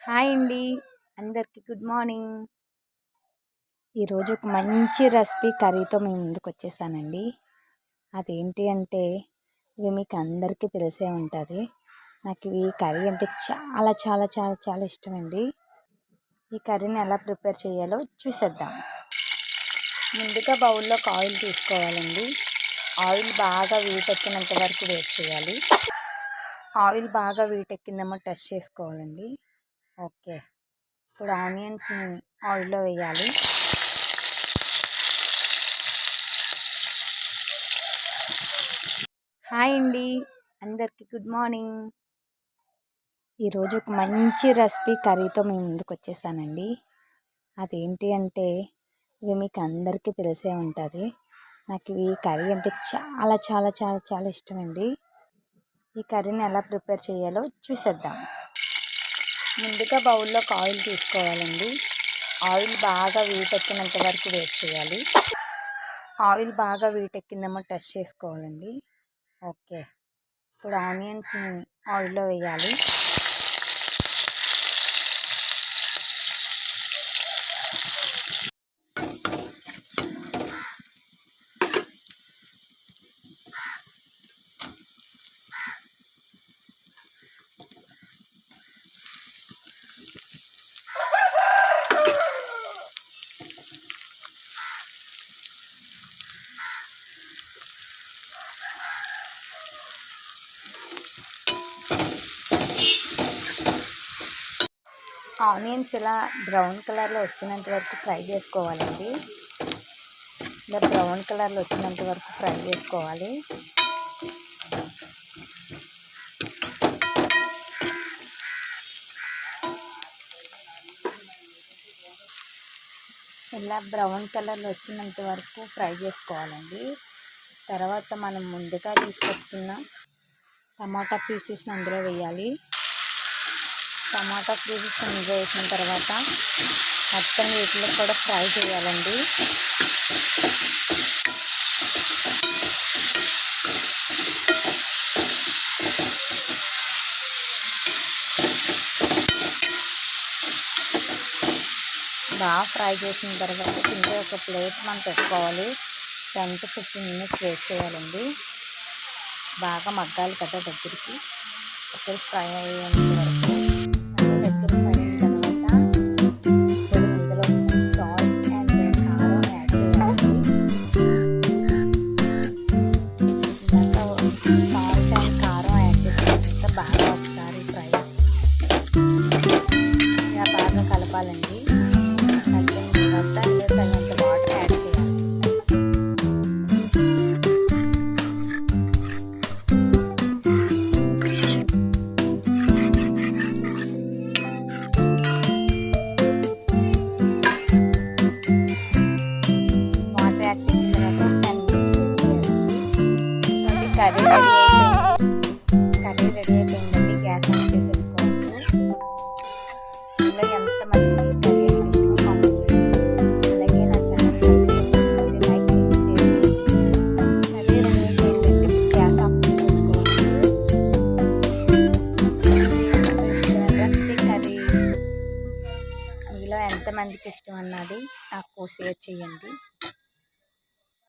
Hi అండి. అందరికీ good morning. ఈరోజు ఒక మంచి రెసిపీ కర్రీతో మేము ముందుకు వచ్చేసానండి. అదేంటి అంటే ఇది మీకు అందరికీ తెలిసే ఉంటుంది. నాకు ఈ కర్రీ అంటే చాలా చాలా చాలా చాలా ఇష్టం అండి. ఈ కర్రీని ఎలా ప్రిపేర్ చేయాలో చూసేద్దాం. ముందుగా బౌల్లో ఆయిల్ తీసుకోవాలండి. ఆయిల్ బాగా వీటెక్కినంత వరకు వేట్ చేయాలి. ఆయిల్ బాగా వీటెక్కిందేమో టెస్ట్ చేసుకోవాలండి. ఓకే, ఇప్పుడు ఆనియన్స్ని ఆయిల్లో వేయాలి. హాయ్ అండి, అందరికీ గుడ్ మార్నింగ్. ఈరోజు ఒక మంచి రెసిపీ కర్రీతో మేము ముందుకు వచ్చేసానండి. అదేంటి అంటే ఇది మీకు అందరికీ తెలిసే ఉంటుంది. నాకు ఈ కర్రీ అంటే చాలా చాలా చాలా చాలా ఇష్టం అండి. ఈ కర్రీని ఎలా ప్రిపేర్ చేయాలో చూసేద్దాం. ముందుగా బౌల్లో ఆయిల్ తీసుకోవాలండి. ఆయిల్ బాగా వీటెక్కినంత వరకు వేట్ చేయాలి. ఆయిల్ బాగా వీటెక్కిందేమో టెస్ట్ చేసుకోవాలండి. ఓకే, ఇప్పుడు ఆనియన్స్ని ఆయిల్లో వేయాలి. ఆనియన్స్ ఇలా బ్రౌన్ కలర్లో వచ్చినంత వరకు ఫ్రై చేసుకోవాలండి. ఇలా బ్రౌన్ కలర్లో వచ్చినంత వరకు ఫ్రై చేసుకోవాలి. ఇలా బ్రౌన్ కలర్లో వచ్చినంత వరకు ఫ్రై చేసుకోవాలండి. తర్వాత మనం ముందుగా తీసుకొచ్చుకున్న టమాటా పీసెస్ని అందులో వేయాలి. టమాటా పీసెస్ అందులో వేసిన తర్వాత మొత్తం వీటిలో కూడా ఫ్రై చేయాలండి. బాగా ఫ్రై చేసిన తర్వాత కింద ఒక ప్లేట్ మనం పెట్టుకోవాలి. 10 to 15 minutes వెయిట్ చేయాలండి. బాగా మగ్గాలి కదా దగ్గరికి ఫ్రై అయ్యేంత వరకు. దగ్గర ఫ్రై అయిన తర్వాత ఇప్పుడు ఇందులో సాల్ట్ అండ్ కారం యాడ్ చేయాలి. సాల్ట్ అండ్ కారం యాడ్ చేసిన తర్వాత బాగా ఒకసారి ఫ్రై ఇలా బాగా కలపాలండి. కలిపిన తర్వాత ఇందులో తగినంత వాటర్ యాడ్ చేయాలి. కర్రీ రెడీ అయిపోయిందండి. గ్యాస్ ఆన్ చేసేసుకోవచ్చు. ఇలా ఎంతమంది కర్రీ అంటే ఇష్టమో కామెంట్ చేయండి. అలాగే నా ఛానల్ సబ్స్క్రైబ్ చేసుకోండి, లైక్ చేయండి, షేర్ చేయండి. కర్రీ రెడీ అయిపోయిందండి. గ్యాస్ ఆఫ్ చేసేసుకోవచ్చు. రెసిపీ కర్రీ మీలో ఎంతమందికి ఇష్టం అన్నది నాకు షేర్ చేయండి.